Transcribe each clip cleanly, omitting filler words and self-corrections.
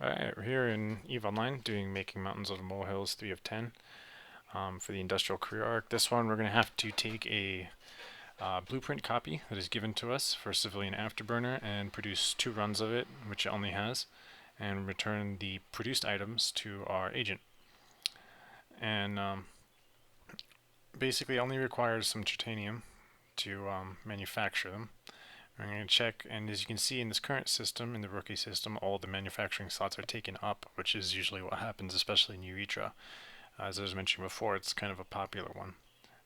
Alright, we're here in EVE Online doing Making Mountains of Molehills 3 of 10 for the Industrial Career Arc. This one we're going to have to take a blueprint copy that is given to us for Civilian Afterburner and produce 2 runs of it, which it only has, and return the produced items to our agent. And basically only requires some titanium to manufacture them. I'm going to check, and as you can see in this current system, in the rookie system, all the manufacturing slots are taken up, which is usually what happens, especially in Urethra. As I was mentioning before, it's kind of a popular one.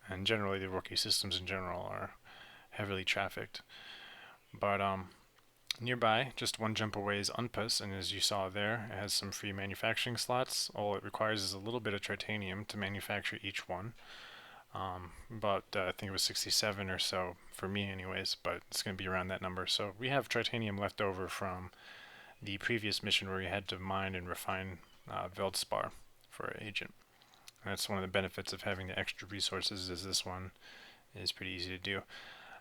And generally the rookie systems in general are heavily trafficked. But nearby, just one jump away, is Unpus, and as you saw there, it has some free manufacturing slots. All it requires is a little bit of titanium to manufacture each one. But I think it was 67 or so for me anyways, but it's going to be around that number. So we have titanium left over from the previous mission where we had to mine and refine Veldspar for our agent. And that's one of the benefits of having the extra resources, is this one is pretty easy to do.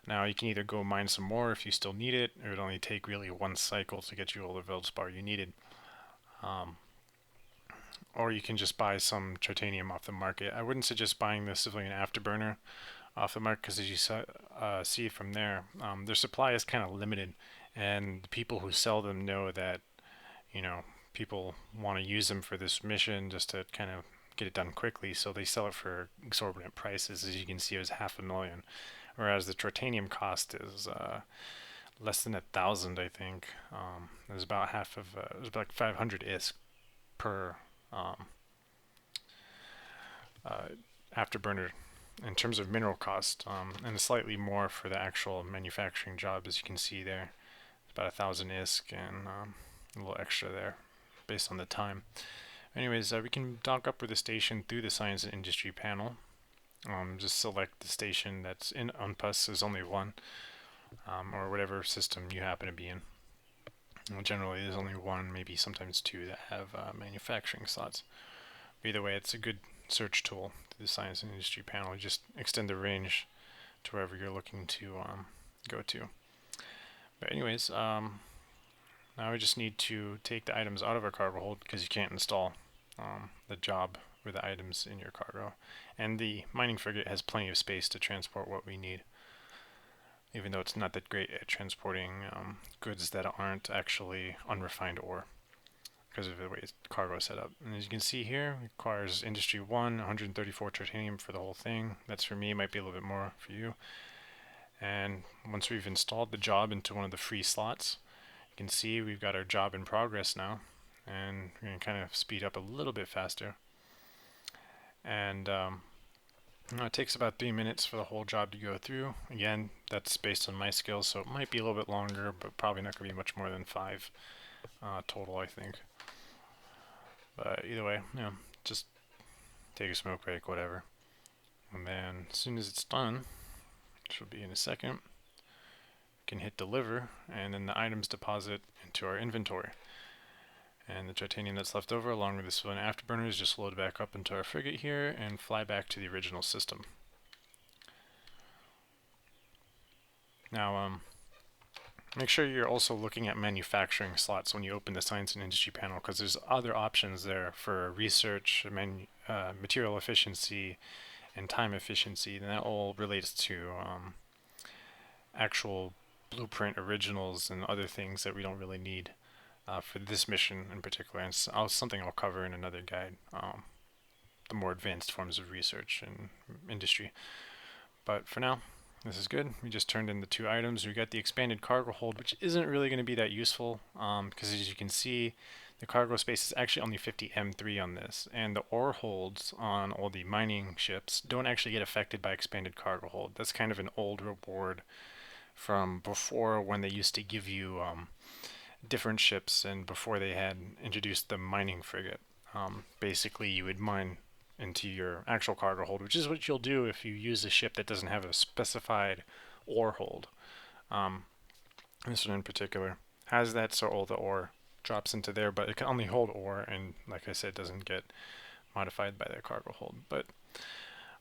Now you can either go mine some more if you still need it, or it would only take really one cycle to get you all the Veldspar you needed. Or you can just buy some titanium off the market. I wouldn't suggest buying the Civilian Afterburner off the market because, as you see from there, their supply is kind of limited, and the people who sell them know that, people want to use them for this mission just to kind of get it done quickly, so they sell it for exorbitant prices. As you can see, it was $500,000, whereas the titanium cost is less than 1,000, I think. It was about half of it was about like 500 ISK per afterburner in terms of mineral cost, and slightly more for the actual manufacturing job. As you can see there, it's about 1,000 ISK and a little extra there based on the time. Anyways, we can dock up with the station through the Science and Industry panel. Just select the station that's in Unpus. There's only one, or whatever system you happen to be in. Well, generally there's only one, maybe sometimes 2 that have manufacturing slots. But either way, it's a good search tool to the Science and Industry panel. You just extend the range to wherever you're looking to go to. But anyways, now we just need to take the items out of our cargo hold because you can't install the job with the items in your cargo. And the mining frigate has plenty of space to transport what we need, even though it's not that great at transporting goods that aren't actually unrefined ore because of the way its cargo is set up. And as you can see here, it requires Industry 1, 134 titanium for the whole thing. That's for me, it might be a little bit more for you. And once we've installed the job into one of the free slots, you can see we've got our job in progress now, and we're going to kind of speed up a little bit faster. And it takes about 3 minutes for the whole job to go through. Again, that's based on my skills, so it might be a little bit longer, but probably not going to be much more than 5 total, I think. But either way, just take a smoke break, whatever. And then as soon as it's done, which will be in a second, we can hit deliver, and then the items deposit into our inventory. And the titanium that's left over, along with the Civilian Afterburner, is just loaded back up into our frigate here and fly back to the original system. Now, make sure you're also looking at manufacturing slots when you open the Science and Industry panel, because there's other options there for research, material efficiency, and time efficiency. And that all relates to actual blueprint originals and other things that we don't really need for this mission in particular. And something I'll cover in another guide, the more advanced forms of research and industry. But for now, this is good. We just turned in the 2 items. We got the expanded cargo hold, which isn't really going to be that useful because, as you can see, the cargo space is actually only 50 M3 on this, and the ore holds on all the mining ships don't actually get affected by expanded cargo hold. That's kind of an old reward from before, when they used to give you different ships and before they had introduced the mining frigate. Basically, you would mine into your actual cargo hold, which is what you'll do if you use a ship that doesn't have a specified ore hold. This one in particular has that, so all the ore drops into there, but it can only hold ore, and like I said, doesn't get modified by that cargo hold. But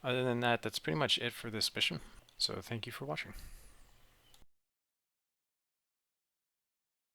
other than that, that's pretty much it for this mission. So thank you for watching.